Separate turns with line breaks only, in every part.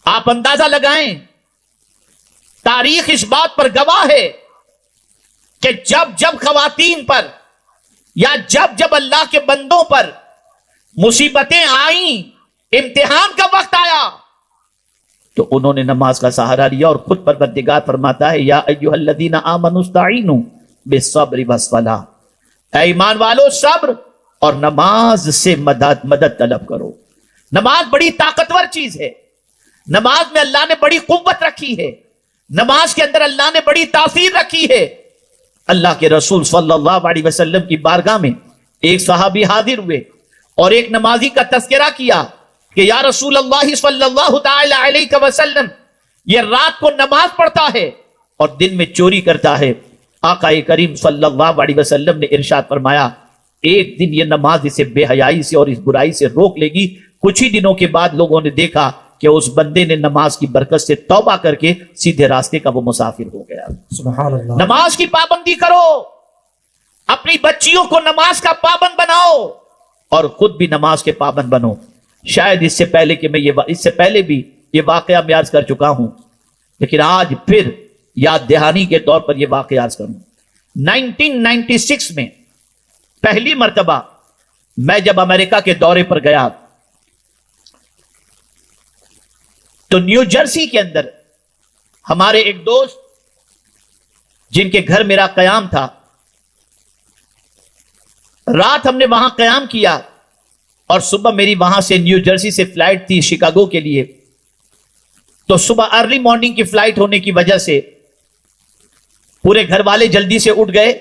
آپ اندازہ لگائیں، تاریخ اس بات پر گواہ ہے کہ جب جب خواتین پر یا جب جب اللہ کے بندوں پر مصیبتیں آئیں، امتحان کا وقت آیا، تو انہوں نے نماز کا سہارا لیا، اور خود پروردگار فرماتا ہے یا ایھا الذین آمنوا استعینوا بالصبر والصلاۃ، اے ایمان والو صبر اور نماز سے مدد طلب کرو۔ نماز بڑی طاقتور چیز ہے، نماز میں اللہ نے بڑی قوت رکھی ہے، نماز کے اندر اللہ نے بڑی تاثیر رکھی ہے۔ اللہ کے رسول صلی اللہ علیہ وسلم کی بارگاہ میں ایک صحابی حاضر ہوئے اور ایک نمازی کا تذکرہ کیا کہ یا رسول اللہ صلی اللہ تعالی علیہ وسلم، یہ رات کو نماز پڑھتا ہے اور دن میں چوری کرتا ہے۔ آقا کریم صلی اللہ علیہ وسلم نے ارشاد فرمایا ایک دن یہ نماز اسے بے حیائی سے اور اس برائی سے روک لے گی۔ کچھ ہی دنوں کے بعد لوگوں نے دیکھا کہ اس بندے نے نماز کی برکت سے توبہ کر کے سیدھے راستے کا وہ مسافر ہو گیا۔
سبحان اللہ۔
نماز کی پابندی کرو، اپنی بچیوں کو نماز کا پابند بناؤ اور خود بھی نماز کے پابند بنو۔ شاید اس سے پہلے کہ میں اس سے پہلے بھی یہ واقعہ میں عرض کر چکا ہوں، لیکن آج پھر یاد دہانی کے طور پر یہ واقعہ عرض کروں۔ 1996 میں پہلی مرتبہ میں جب امریکہ کے دورے پر گیا تو نیو جرسی کے اندر ہمارے ایک دوست جن کے گھر میرا قیام تھا، رات ہم نے وہاں قیام کیا اور صبح میری وہاں سے نیو جرسی سے فلائٹ تھی شکاگو کے لیے، تو صبح ارلی مارننگ کی فلائٹ ہونے کی وجہ سے پورے گھر والے جلدی سے اٹھ گئے۔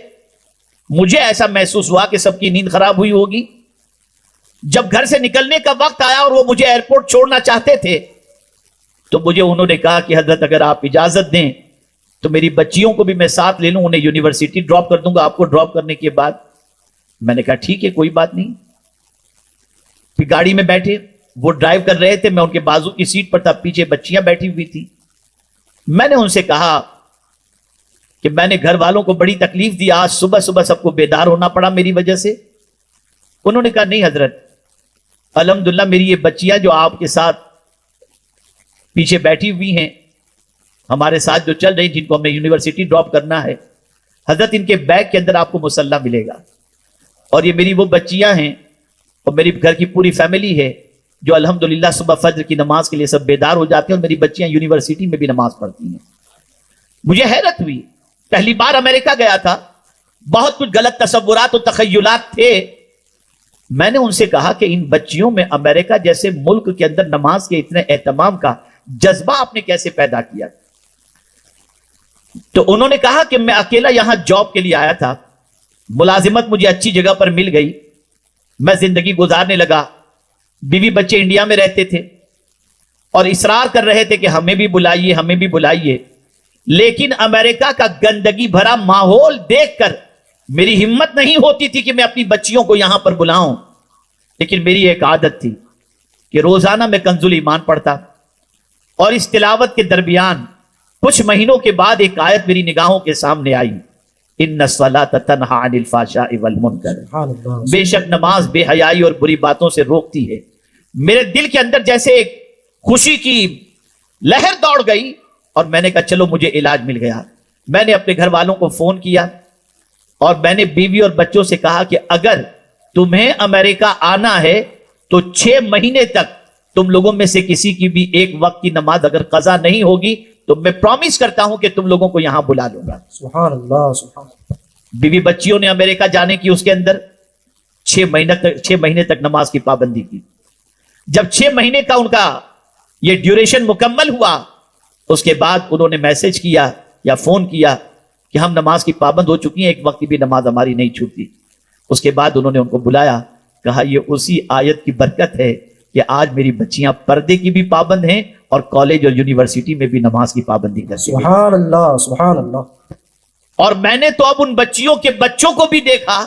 مجھے ایسا محسوس ہوا کہ سب کی نیند خراب ہوئی ہوگی۔ جب گھر سے نکلنے کا وقت آیا اور وہ مجھے ایئرپورٹ چھوڑنا چاہتے تھے تو مجھے انہوں نے کہا کہ حضرت اگر آپ اجازت دیں تو میری بچیوں کو بھی میں ساتھ لے لوں، انہیں یونیورسٹی ڈراپ کر دوں گا آپ کو ڈراپ کرنے کے بعد۔ میں نے کہا ٹھیک ہے کوئی بات نہیں۔ پھر گاڑی میں بیٹھے، وہ ڈرائیو کر رہے تھے، میں ان کے بازو کی سیٹ پر تھا، پیچھے بچیاں بیٹھی ہوئی تھی۔ میں نے ان سے کہا کہ میں نے گھر والوں کو بڑی تکلیف دی، آج صبح صبح سب کو بیدار ہونا پڑا میری وجہ سے۔ انہوں نے کہا نہیں حضرت، الحمدللہ میری یہ بچیاں جو آپ کے ساتھ پیچھے بیٹھی ہوئی ہیں، ہمارے ساتھ جو چل رہی، جن کو ہمیں یونیورسٹی ڈراپ کرنا ہے، حضرت ان کے بیگ کے اندر آپ کو مسلح ملے گا، اور یہ میری وہ بچیاں ہیں اور میری گھر کی پوری فیملی ہے جو الحمدللہ صبح فجر کی نماز کے لیے سب بیدار ہو جاتے ہیں، اور میری بچیاں یونیورسٹی میں بھی نماز پڑھتی ہیں۔ مجھے حیرت ہوئی، پہلی بار امریکہ گیا تھا، بہت کچھ غلط تصورات و تخیلات تھے۔ میں نے ان سے کہا کہ ان بچیوں میں امریکہ جیسے ملک کے اندر نماز کے اتنے اہتمام کا جذبہ آپ نے کیسے پیدا کیا؟ تو انہوں نے کہا کہ میں اکیلا یہاں جاب کے لیے آیا تھا، ملازمت مجھے اچھی جگہ پر مل گئی، میں زندگی گزارنے لگا، بیوی بچے انڈیا میں رہتے تھے اور اصرار کر رہے تھے کہ ہمیں بھی بلائیے ہمیں بھی بلائیے، لیکن امریکہ کا گندگی بھرا ماحول دیکھ کر میری ہمت نہیں ہوتی تھی کہ میں اپنی بچیوں کو یہاں پر بلاؤں۔ لیکن میری ایک عادت تھی کہ روزانہ میں کنز الایمان پڑھتا، اور اس تلاوت کے درمیان کچھ مہینوں کے بعد ایک آیت میری نگاہوں کے سامنے آئی، ان الصلاۃ تنہی عن الفحشاء والمنکر، بے شک نماز بے حیائی اور بری باتوں سے روکتی ہے۔ میرے دل کے اندر جیسے ایک خوشی کی لہر دوڑ گئی اور میں نے کہا چلو مجھے علاج مل گیا۔ میں نے اپنے گھر والوں کو فون کیا اور میں نے بیوی اور بچوں سے کہا کہ اگر تمہیں امریکہ آنا ہے تو 6 مہینے تک تم لوگوں میں سے کسی کی بھی ایک وقت کی نماز اگر قضا نہیں ہوگی تو میں پرامس کرتا ہوں کہ تم لوگوں کو یہاں بلا لوں گا۔
سبحان اللہ سبحان اللہ۔
بیوی بچیوں نے امریکہ جانے کی اس کے اندر 6 مہینے تک نماز کی پابندی کی۔ جب 6 مہینے کا ان کا یہ ڈیوریشن مکمل ہوا، اس کے بعد انہوں نے میسج کیا یا فون کیا کہ ہم نماز کی پابند ہو چکی ہیں، ایک وقت بھی نماز ہماری نہیں چھوٹتی۔ اس کے بعد انہوں نے ان کو بلایا، کہا یہ اسی آیت کی برکت ہے کہ آج میری بچیاں پردے کی بھی پابند ہیں اور کالج اور یونیورسٹی میں بھی نماز کی پابندی کرتی ہیں۔
سبحان اللہ سبحان اللہ۔
اور میں نے تو اب ان بچیوں کے بچوں کو بھی دیکھا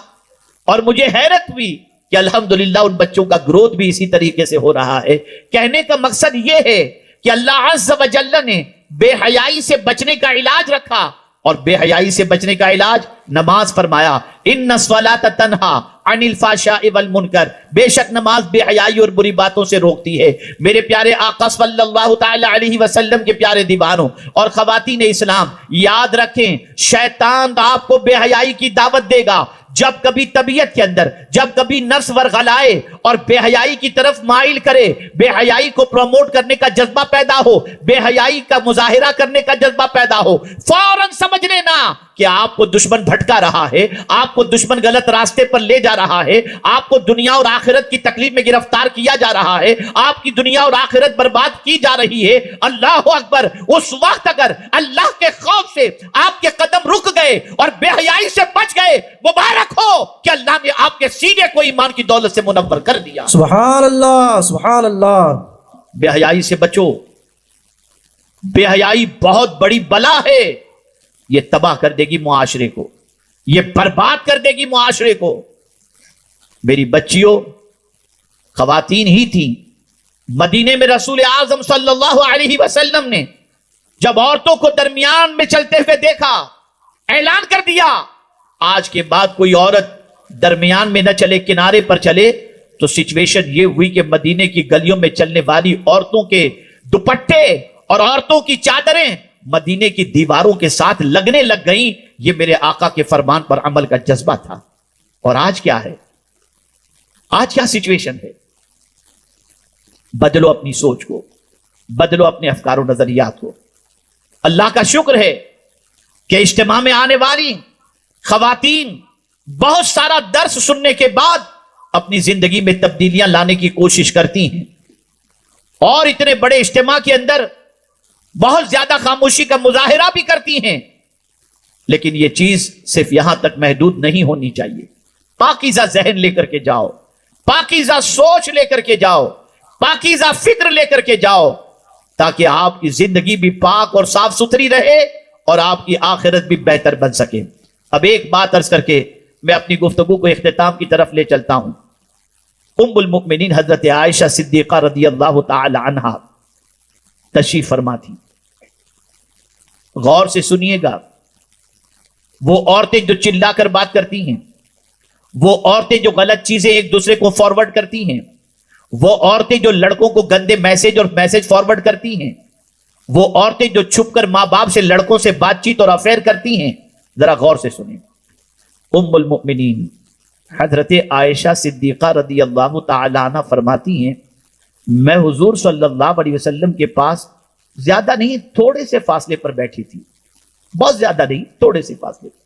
اور مجھے حیرت ہوئی کہ الحمدللہ ان بچوں کا گروتھ بھی اسی طریقے سے ہو رہا ہے۔ کہنے کا مقصد یہ ہے کہ اللہ عز و جل نے بے حیائی سے بچنے کا علاج رکھا، اور بے حیائی سے بچنے کا علاج نماز فرمایا، ان الصلاۃ تنہی عن الفحشاء والمنکر، بے شک نماز بے حیائی اور بری باتوں سے روکتی ہے۔ میرے پیارے آقا صلی اللہ تعالی علیہ وسلم کے پیارے دیوانوں اور خواتین اسلام، یاد رکھیں شیطان آپ کو بے حیائی کی دعوت دے گا۔ جب کبھی طبیعت کے اندر، جب کبھی نفس ورغلائے اور بے حیائی کی طرف مائل کرے، بے حیائی کو پروموٹ کرنے کا جذبہ پیدا ہو، بے حیائی کا مظاہرہ کرنے کا جذبہ پیدا ہو، فوراً سمجھ لینا کہ آپ کو دشمن بھٹکا رہا ہے، آپ کو دشمن غلط راستے پر لے جا رہا ہے، آپ کو دنیا اور آخرت کی تکلیف میں گرفتار کیا جا رہا ہے، آپ کی دنیا اور آخرت برباد کی جا رہی ہے۔ اللہ اکبر! اس وقت اگر اللہ کے خوف سے آپ کے قدم رک گئے اور بے حیائی سے بچ گئے، مبارک ہو کہ اللہ نے آپ کے سینے کو ایمان کی دولت سے منور کر دیا۔
سبحان اللہ، سبحان اللہ۔
بے حیائی سے بچو، بے حیائی بہت بڑی بلا ہے، یہ تباہ کر دے گی معاشرے کو، یہ برباد کر دے گی معاشرے کو۔ میری بچیوں، خواتین ہی تھیں، مدینے میں رسول اعظم صلی اللہ علیہ وسلم نے جب عورتوں کو درمیان میں چلتے ہوئے دیکھا، اعلان کر دیا آج کے بعد کوئی عورت درمیان میں نہ چلے، کنارے پر چلے۔ تو سچویشن یہ ہوئی کہ مدینے کی گلیوں میں چلنے والی عورتوں کے دوپٹے اور عورتوں کی چادریں مدینے کی دیواروں کے ساتھ لگنے لگ گئیں۔ یہ میرے آقا کے فرمان پر عمل کا جذبہ تھا۔ اور آج کیا ہے؟ آج کیا سچویشن ہے؟ بدلو اپنی سوچ کو، بدلو اپنے افکار و نظریات کو۔ اللہ کا شکر ہے کہ اجتماع میں آنے والی خواتین بہت سارا درس سننے کے بعد اپنی زندگی میں تبدیلیاں لانے کی کوشش کرتی ہیں، اور اتنے بڑے اجتماع کے اندر بہت زیادہ خاموشی کا مظاہرہ بھی کرتی ہیں۔ لیکن یہ چیز صرف یہاں تک محدود نہیں ہونی چاہیے۔ پاکیزہ ذہن لے کر کے جاؤ، پاکیزہ سوچ لے کر کے جاؤ، پاکیزہ فکر لے کر کے جاؤ، تاکہ آپ کی زندگی بھی پاک اور صاف ستھری رہے اور آپ کی آخرت بھی بہتر بن سکے۔ اب ایک بات عرض کر کے میں اپنی گفتگو کو اختتام کی طرف لے چلتا ہوں۔ ام المؤمنین حضرت عائشہ صدیقہ رضی اللہ تعالی عنہا تشریف فرما تھی۔ غور سے سنیے گا، وہ عورتیں جو چلا کر بات کرتی ہیں، وہ عورتیں جو غلط چیزیں ایک دوسرے کو فارورڈ کرتی ہیں، وہ عورتیں جو لڑکوں کو گندے میسج فارورڈ کرتی ہیں، وہ عورتیں جو چھپ کر ماں باپ سے لڑکوں سے بات چیت اور افیئر کرتی ہیں، ذرا غور سے سنیں۔ ام المؤمنین حضرت عائشہ صدیقہ رضی اللہ تعالی عنہ فرماتی ہیں، میں حضور صلی اللہ علیہ وسلم کے پاس زیادہ نہیں، تھوڑے سے فاصلے پر بیٹھی تھی، بہت زیادہ نہیں، تھوڑے سے فاصلے پر۔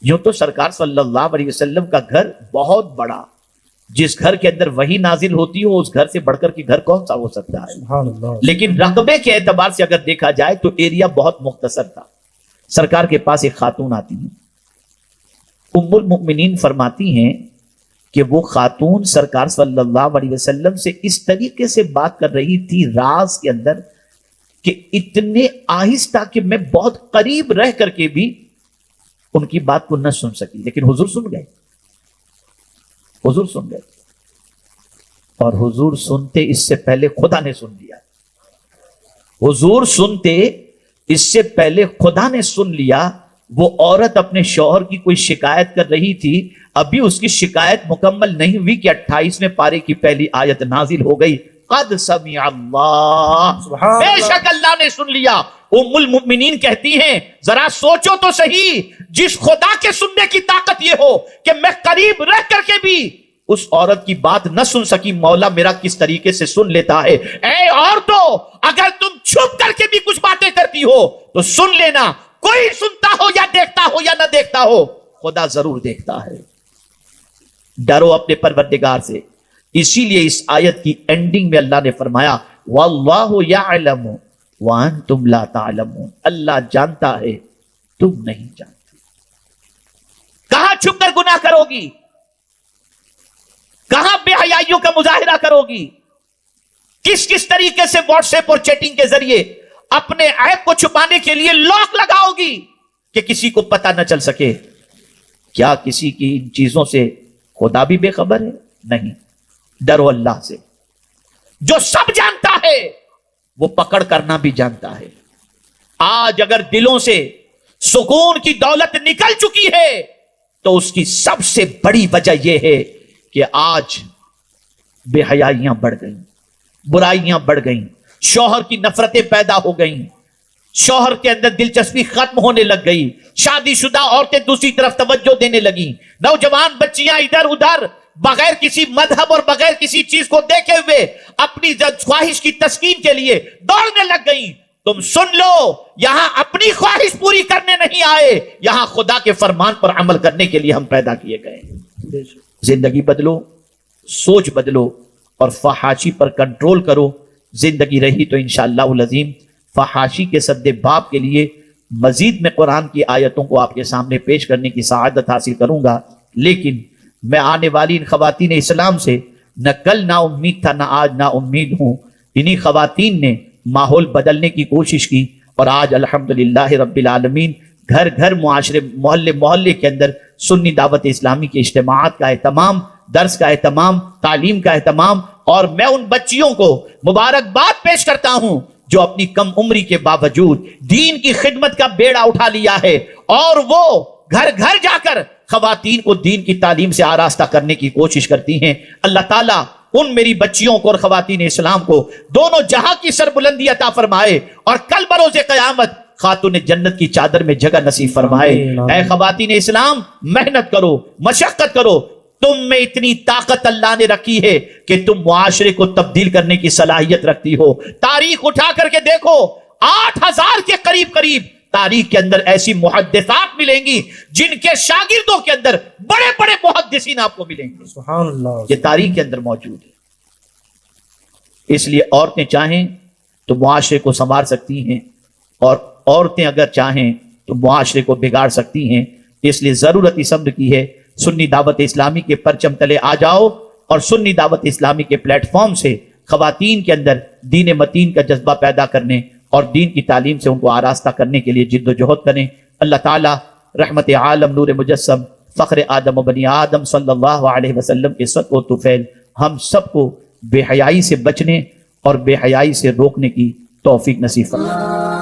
یوں تو سرکار صلی اللہ علیہ وسلم کا گھر بہت بڑا، جس گھر کے اندر وہی نازل ہوتی ہو اس گھر سے بڑھ کر کے گھر کون سا ہو سکتا ہے؟
سبحان اللہ۔
لیکن رقبے کے اعتبار سے اگر دیکھا جائے تو ایریا بہت مختصر تھا۔ سرکار کے پاس ایک خاتون آتی ہیں، ام المؤمنین فرماتی ہیں کہ وہ خاتون سرکار صلی اللہ علیہ وسلم سے اس طریقے سے بات کر رہی تھی راز کے اندر کہ اتنے آہستہ کہ میں بہت قریب رہ کر کے بھی ان کی بات کو نہ سن سکی، لیکن حضور سن گئے، حضور سن گئے، اور حضور سنتے اس سے پہلے خدا نے سن لیا۔ حضور سنتے اس سے پہلے خدا نے سن لیا۔ وہ عورت اپنے شوہر کی کوئی شکایت کر رہی تھی، ابھی اس کی شکایت مکمل نہیں ہوئی کہ 28ویں پارے کی پہلی آیت نازل ہو گئی، قد سمع اللہ، بے شک اللہ نے سن لیا۔ ام المؤمنین کہتی ہیں ذرا سوچو تو صحیح، جس خدا کے سننے کی طاقت یہ ہو کہ میں قریب رہ کر کے بھی اس عورت کی بات نہ سن سکی، مولا میرا کس طریقے سے سن لیتا ہے۔ اے عورتوں، اگر تم چھپ کر کے بھی کچھ باتیں کرتی ہو تو سن لینا، کوئی سنتا ہو یا دیکھتا ہو یا نہ دیکھتا ہو، خدا ضرور دیکھتا ہے۔ ڈرو اپنے پروردگار سے۔ اسی لیے اس آیت کی اینڈنگ میں اللہ نے فرمایا واللہ یعلم وانتم لا تعلمون، اللہ جانتا ہے تم نہیں جانتے۔ کہاں چھپ کر گناہ کرو گی؟ کہاں بے حیائیوں کا مظاہرہ کرو گی؟ کس طریقے سے واٹس ایپ اور چیٹنگ کے ذریعے اپنے عیب کو چھپانے کے لیے لاک لگاؤ گی کہ کسی کو پتہ نہ چل سکے؟ کیا کسی کی ان چیزوں سے خدا بھی بے خبر ہے؟ نہیں۔ ڈرو اللہ سے، جو سب جانتا ہے وہ پکڑ کرنا بھی جانتا ہے۔ آج اگر دلوں سے سکون کی دولت نکل چکی ہے تو اس کی سب سے بڑی وجہ یہ ہے کہ آج بے حیائیاں بڑھ گئیں، برائیاں بڑھ گئیں، شوہر کی نفرتیں پیدا ہو گئیں، شوہر کے اندر دلچسپی ختم ہونے لگ گئی، شادی شدہ عورتیں دوسری طرف توجہ دینے لگیں، نوجوان بچیاں ادھر ادھر بغیر کسی مذہب اور بغیر کسی چیز کو دیکھے ہوئے اپنی خواہش کی تسکین کے لیے دوڑنے لگ گئیں۔ تم سن لو، یہاں اپنی خواہش پوری کرنے نہیں آئے، یہاں خدا کے فرمان پر عمل کرنے کے لیے ہم پیدا کیے گئے۔ زندگی بدلو، سوچ بدلو اور فحاشی پر کنٹرول کرو۔ زندگی رہی تو انشاءاللہ العظیم فحاشی کے سد باب کے لیے مزید میں قرآن کی آیتوں کو آپ کے سامنے پیش کرنے کی سعادت حاصل کروں گا، لیکن میں آنے والی ان خواتین اسلام سے نہ کل نا امید تھا، نہ آج نا امید ہوں۔ انہی خواتین نے ماحول بدلنے کی کوشش کی اور آج الحمدللہ رب العالمین گھر گھر، معاشرے، محلے محلے کے اندر سنی دعوت اسلامی کے اجتماعات کا اہتمام، درس کا اہتمام، تعلیم کا اہتمام، اور میں ان بچیوں کو مبارکباد پیش کرتا ہوں جو اپنی کم عمری کے باوجود دین کی خدمت کا بیڑا اٹھا لیا ہے اور وہ گھر گھر جا کر خواتین کو دین کی تعلیم سے آراستہ کرنے کی کوشش کرتی ہیں۔ اللہ تعالیٰ ان میری بچیوں کو اور خواتین اسلام کو دونوں جہاں کی سربلندی عطا فرمائے اور کل بروز قیامت خاتون جنت کی چادر میں جگہ نصیب فرمائے۔ اے خواتین اسلام، محنت کرو، مشقت کرو، تم میں اتنی طاقت اللہ نے رکھی ہے کہ تم معاشرے کو تبدیل کرنے کی صلاحیت رکھتی ہو۔ تاریخ اٹھا کر کے دیکھو، 8000 کے قریب تاریخ کے اندر ایسی محدثات ملیں گی جن کے شاگردوں کے اندر بڑے بڑے محدثین آپ کو ملیں گے۔
سبحان اللہ۔
یہ تاریخ کے اندر موجود ہے۔ اس لیے عورتیں چاہیں تو معاشرے کو سنوار سکتی ہیں، اور عورتیں اگر چاہیں تو معاشرے کو بگاڑ سکتی ہیں۔ اس لیے ضرورت اس امر کی ہے، سنی دعوت اسلامی کے پرچم تلے آ جاؤ اور سنی دعوت اسلامی کے پلیٹ فارم سے خواتین کے اندر دین متین کا جذبہ پیدا کرنے اور دین کی تعلیم سے ان کو آراستہ کرنے کے لیے جد و جہد کریں۔ اللہ تعالی رحمت عالم، نور مجسم، فخر آدم و بنی آدم صلی اللہ علیہ وسلم کے صدق و طفیل ہم سب کو بے حیائی سے بچنے اور بے حیائی سے روکنے کی توفیق نصیب فرمائے۔